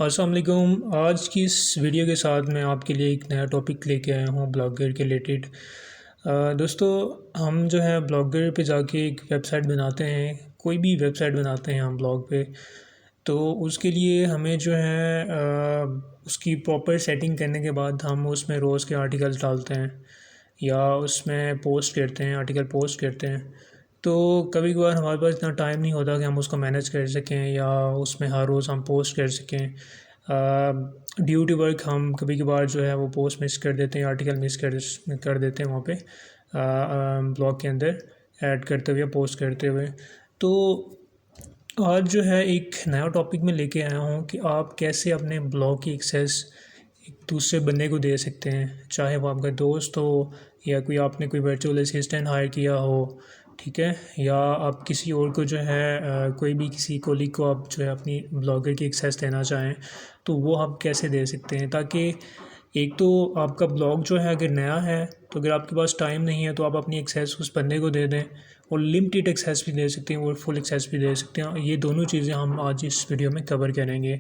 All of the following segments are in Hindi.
अस्सलाम वालेकुम। आज की इस वीडियो के साथ मैं आपके लिए एक नया टॉपिक लेके आया हूँ ब्लॉगर के रिलेटेड। दोस्तों, हम जो है ब्लॉगर पे जाके एक वेबसाइट बनाते हैं, कोई भी वेबसाइट बनाते हैं हम ब्लॉग पे। तो उसके लिए हमें जो है उसकी प्रॉपर सेटिंग करने के बाद हम उसमें रोज़ के आर्टिकल्स डालते हैं या उसमें पोस्ट करते हैं, आर्टिकल पोस्ट करते हैं। तो कभी कभार हमारे पास इतना टाइम नहीं होता कि हम उसको मैनेज कर सकें या उसमें हर रोज़ हम पोस्ट कर सकें। ड्यू टू वर्क हम कभी कभार जो है वो पोस्ट मिस कर देते हैं, आर्टिकल मिस कर देते हैं वहाँ पे ब्लॉग के अंदर ऐड करते हुए या पोस्ट करते हुए। तो आज जो है एक नया टॉपिक मैं लेके आया हूँ कि आप कैसे अपने ब्लॉग की एक्सेस एक दूसरे बंदे को दे सकते हैं, चाहे वो आपका दोस्त हो या कोई आपने कोई वर्चुअल असिस्टेंट हायर किया हो, ठीक है, या आप किसी और को जो है कोई भी किसी कोलीग को आप जो है अपनी ब्लॉगर की एक्सेस देना चाहें तो वो आप कैसे दे सकते हैं। ताकि एक तो आपका ब्लॉग जो है अगर नया है तो अगर आपके पास टाइम नहीं है तो आप अपनी एक्सेस उस बंदे को दे दें, और लिमिटेड एक्सेस भी दे सकते हैं और फुल एक्सेस भी दे सकते हैं। ये दोनों चीज़ें हम आज इस वीडियो में कवर करेंगे।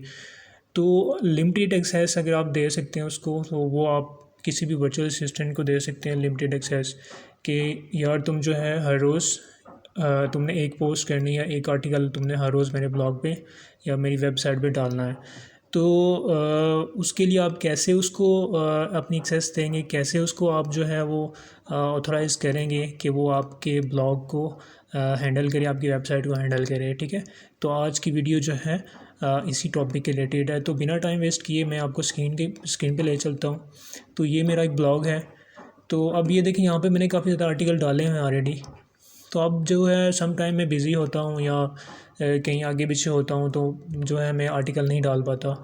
तो लिमिटेड एक्सेस अगर आप दे सकते हैं उसको, तो वो आप किसी भी वर्चुअल असिस्टेंट को दे सकते हैं लिमिटेड एक्सेस कि यार तुम जो है हर रोज़ तुमने एक पोस्ट करनी है, एक आर्टिकल तुमने हर रोज़ मेरे ब्लॉग पे या मेरी वेबसाइट पे डालना है। तो उसके लिए आप कैसे उसको अपनी एक्सेस देंगे, कैसे उसको आप जो है वो ऑथराइज़ करेंगे कि वो आपके ब्लॉग को हैंडल करे, आपकी वेबसाइट को हैंडल करे, ठीक है। तो आज की वीडियो जो है इसी टॉपिक के रिलेटेड है। तो बिना टाइम वेस्ट किए मैं आपको स्क्रीन पे ले चलता हूँ। तो ये मेरा एक ब्लॉग है। तो अब ये देखिए, यहाँ पे मैंने काफ़ी ज़्यादा आर्टिकल डाले हैं ऑलरेडी। तो अब जो है सम टाइम मैं बिज़ी होता हूँ या कहीं आगे पीछे होता हूँ तो जो है मैं आर्टिकल नहीं डाल पाता।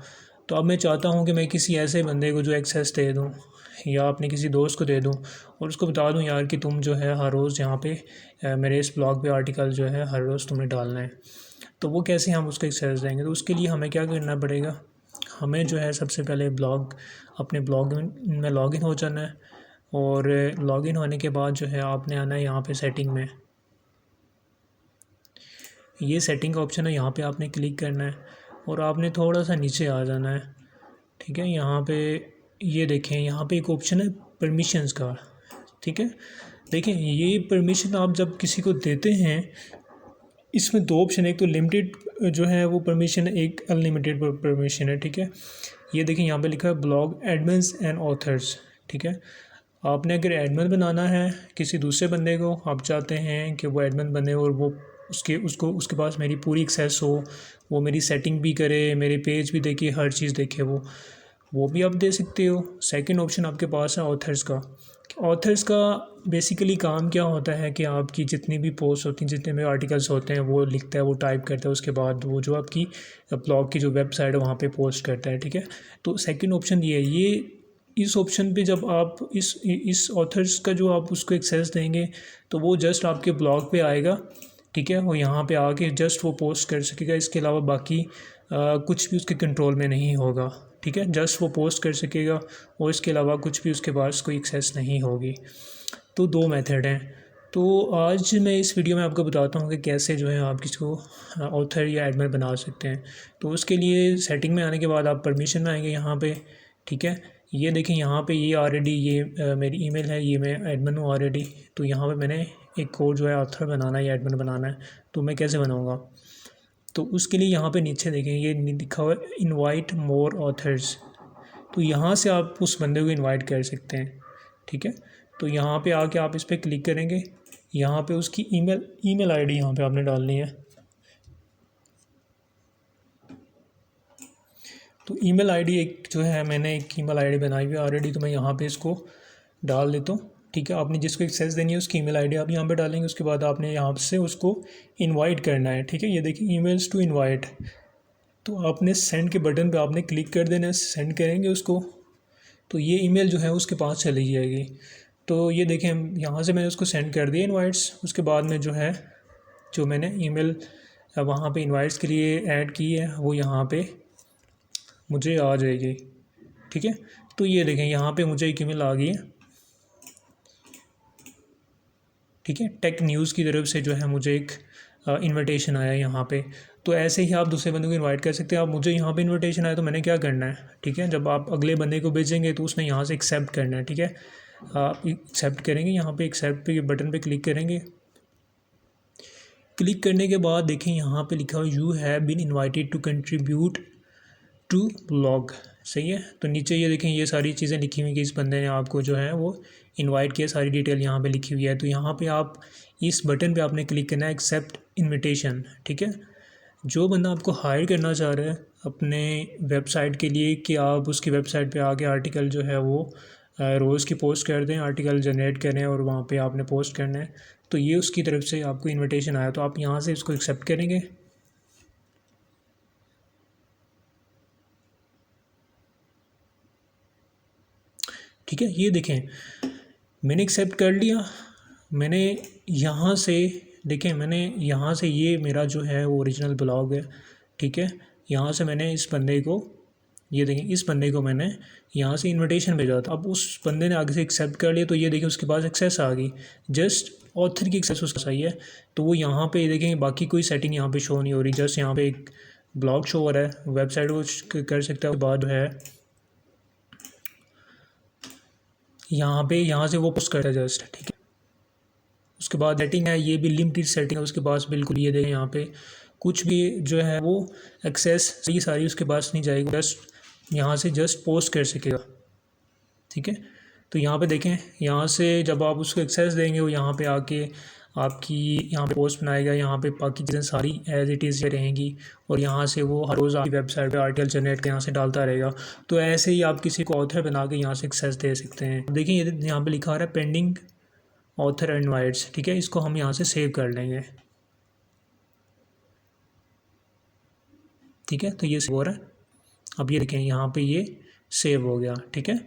तो अब मैं चाहता हूँ कि मैं किसी ऐसे बंदे को जो एक्सेस दे दूँ या अपने किसी दोस्त को दे दूँ और उसको बता दूँ यार कि तुम जो है हर रोज़ यहाँ पे मेरे इस ब्लॉग पे आर्टिकल जो है हर रोज़ तुम्हें डालना है। तो वो कैसे हम उसको एक्सेस देंगे? तो उसके लिए हमें क्या करना पड़ेगा, हमें जो है सबसे पहले अपने ब्लॉग में लॉगिन हो जाना है। और लॉगिन होने के बाद जो है आपने आना है यहाँ पे सेटिंग में। ये सेटिंग का ऑप्शन है, यहाँ पे आपने क्लिक करना है और आपने थोड़ा सा नीचे आ जाना है, ठीक है। यहाँ पे ये देखें, यहाँ पे एक ऑप्शन है परमिशंस का, ठीक है। देखें, ये परमिशन आप जब किसी को देते हैं, इसमें दो ऑप्शन है, एक तो लिमिटेड जो है वो परमिशन है, एक अनलिमिटेड परमिशन है, ठीक है। ये देखें, यहाँ पे लिखा है ब्लॉग एडमिन्स एंड ऑथर्स, ठीक है। आपने अगर एडमिन बनाना है किसी दूसरे बंदे को, आप चाहते हैं कि वो एडमिन बने और वो उसके पास मेरी पूरी एक्सेस हो, वो मेरी सेटिंग भी करे, मेरे पेज भी देखे, हर चीज़ देखे, वो भी आप दे सकते हो। सेकंड ऑप्शन आपके पास है ऑथर्स का। ऑथर्स का बेसिकली काम क्या होता है कि आपकी जितनी भी पोस्ट होती हैं, जितने भी आर्टिकल्स होते हैं, वो लिखता है, वो टाइप करता है, उसके बाद वो जो आपकी ब्लॉग की जो वेबसाइट है वहाँ पे पोस्ट करता है, ठीक है। तो सेकंड ऑप्शन ये है। इस ऑप्शन पे जब आप इस ऑथर्स का जो आप उसको एक्सेस देंगे तो वो जस्ट आपके ब्लॉग पे आएगा, ठीक है। वो यहाँ पे आके जस्ट वो पोस्ट कर सकेगा, इसके अलावा बाकी कुछ भी उसके कंट्रोल में नहीं होगा, ठीक है। जस्ट वो पोस्ट कर सकेगा और इसके अलावा कुछ भी उसके पास कोई एक्सेस नहीं होगी। तो दो मेथड हैं। तो आज मैं इस वीडियो में आपको बताता हूँ कि कैसे जो है आप किसी को ऑथर या एडमिन बना सकते हैं। तो उसके लिए सेटिंग में आने के बाद आप परमिशन में आएंगे यहाँ पे, ठीक है। ये देखें, यहाँ पे ये ऑलरेडी ये मेरी ईमेल है, ये मैं एडमिन हूँ ऑलरेडी। तो यहाँ पे मैंने एक कोड जो है ऑथर बनाना है या एडमिन बनाना है। तो मैं कैसे बनाऊँगा, तो उसके लिए यहाँ पे नीचे देखें, ये लिखा हुआ है इनवाइट मोर ऑथर्स। तो यहाँ से आप उस बंदे को इनवाइट कर सकते हैं, ठीक है। तो यहाँ पे आके आप इस पर क्लिक करेंगे, यहाँ पे उसकी ईमेल आईडी यहाँ पे आपने डालनी है। तो ईमेल आईडी एक जो है, मैंने एक ईमेल आईडी बनाई हुई है ऑलरेडी, तो मैं यहाँ पे इसको डाल देता हूँ, ठीक है। आपने जिसको एक्सेस देनी है उसकी ईमेल आईडी आप यहाँ पे डालेंगे, उसके बाद आपने यहाँ से उसको इनवाइट करना है, ठीक है। ये देखिए, ईमेल्स टू इनवाइट। तो आपने सेंड के बटन पे आपने क्लिक कर देना है, सेंड करेंगे उसको, तो ये ईमेल जो है उसके पास चली जाएगी। तो ये देखें, यहाँ से मैंने उसको सेंड कर दिया इनवाइट्स। उसके बाद में जो है, जो मैंने ईमेल वहाँ पे इनवाइट्स के लिए ऐड की है वो यहाँ पे मुझे आ जाएगी, ठीक है। तो ये देखें, यहाँ पे मुझे एक ईमेल आ गई है, ठीक है। टेक न्यूज़ की तरफ से जो है मुझे एक इनविटेशन आया यहाँ पे। तो ऐसे ही आप दूसरे बंदे को इनवाइट कर सकते हैं। आप मुझे यहाँ पे इनविटेशन आया तो मैंने क्या करना है, ठीक है, जब आप अगले बंदे को भेजेंगे तो उसने यहाँ से एक्सेप्ट करना है, ठीक है। आप एक्सेप्ट करेंगे, यहाँ पे एक्सेप्ट के बटन पे क्लिक करेंगे। क्लिक करने के बाद देखें यहाँ पे लिखा हुआ you have been invited to contribute to blog, सही है। तो नीचे ये देखें ये सारी चीज़ें लिखी हुई कि इस बंदे ने आपको जो है वो इनवाइट किया, सारी डिटेल यहाँ पे लिखी हुई है। तो यहाँ पे आप इस बटन पे आपने क्लिक करना है एक्सेप्ट इनविटेशन, ठीक है। जो बंदा आपको हायर करना चाह रहा है अपने वेबसाइट के लिए कि आप उसकी वेबसाइट पे आके आर्टिकल जो है वो रोज़ की पोस्ट कर दें, आर्टिकल जनरेट करें और वहाँ पे आपने पोस्ट करना है, तो ये उसकी तरफ से आपको इनविटेशन आया, तो आप यहाँ से इसको एक्सेप्ट करेंगे। ठीक है, ये देखें मैंने एक्सेप्ट कर लिया। मैंने यहाँ से देखें, मैंने यहाँ से ये मेरा जो है वो ओरिजिनल ब्लॉग है, ठीक है। यहाँ से मैंने इस बंदे को, ये देखें इस बंदे को मैंने यहाँ से इनविटेशन भेजा था। अब उस बंदे ने आगे से एक्सेप्ट कर लिया, तो ये देखें उसके पास एक्सेस आ गई, जस्ट ऑथर की एक्सेस उसका सही है। तो वो यहाँ पे देखें बाकी कोई सेटिंग यहाँ पे शो नहीं हो रही, जस्ट यहाँ पे एक ब्लॉग शो हो रहा है। वेबसाइट वो कर सकता है, उसके बाद है यहाँ से वो पोस्ट करता है जस्ट, ठीक है। उसके बाद सेटिंग है, ये भी लिमिटेड सेटिंग है उसके पास बिल्कुल। ये देखें यहाँ पे कुछ भी जो है वो एक्सेस सारी उसके पास नहीं जाएगी, जस्ट यहाँ से जस्ट पोस्ट कर सकेगा, ठीक है। तो यहाँ पे देखें, यहाँ से जब आप उसको एक्सेस देंगे वो यहाँ पे आके आपकी यहाँ पे पोस्ट बनाएगा, यहाँ पे बाकी चीज़ें सारी एज इट इज़ रहेंगी और यहाँ से वो हर रोज़ आपकी वेबसाइट पे आर्टिकल जनरेट के यहाँ से डालता रहेगा। तो ऐसे ही आप किसी को ऑथर बना के यहाँ से एक्सेस दे सकते हैं। देखिए ये यहाँ पे लिखा आ रहा है पेंडिंग ऑथर इनवाइट्स, ठीक है। इसको हम यहाँ से सेव कर लेंगे, ठीक है। तो ये सेव हो रहा है, अब ये देखें यहाँ पे ये सेव हो गया, ठीक है।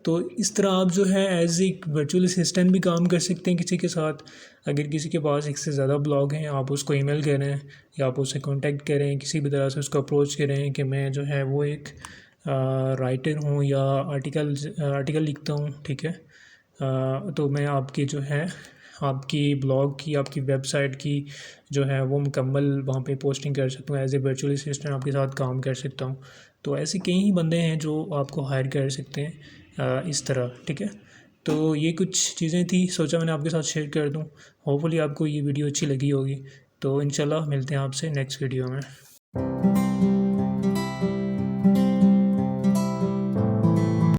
तो इस तरह आप जो है एज एक वर्चुअल असिस्टेंट भी काम कर सकते हैं किसी के साथ। अगर किसी के पास एक से ज़्यादा ब्लॉग हैं, आप उसको ईमेल करें या आप उससे कांटेक्ट करें, किसी भी तरह से उसको अप्रोच करें कि मैं जो है वो एक राइटर हूँ या आर्टिकल लिखता हूँ, ठीक है। तो मैं आपकी जो है आपकी ब्लॉग की, आपकी वेबसाइट की जो है वो मुकम्मल वहाँ पे पोस्टिंग कर सकता हूँ, एज ए वर्चुअल असिस्टेंट आपके साथ काम कर सकता हूँ। तो ऐसे कई ही बंदे हैं जो आपको हायर कर सकते हैं इस तरह, ठीक है। तो ये कुछ चीज़ें थी, सोचा मैंने आपके साथ शेयर कर दूँ। होपफुली आपको ये वीडियो अच्छी लगी होगी। तो इंशाल्लाह मिलते हैं आपसे नेक्स्ट वीडियो में।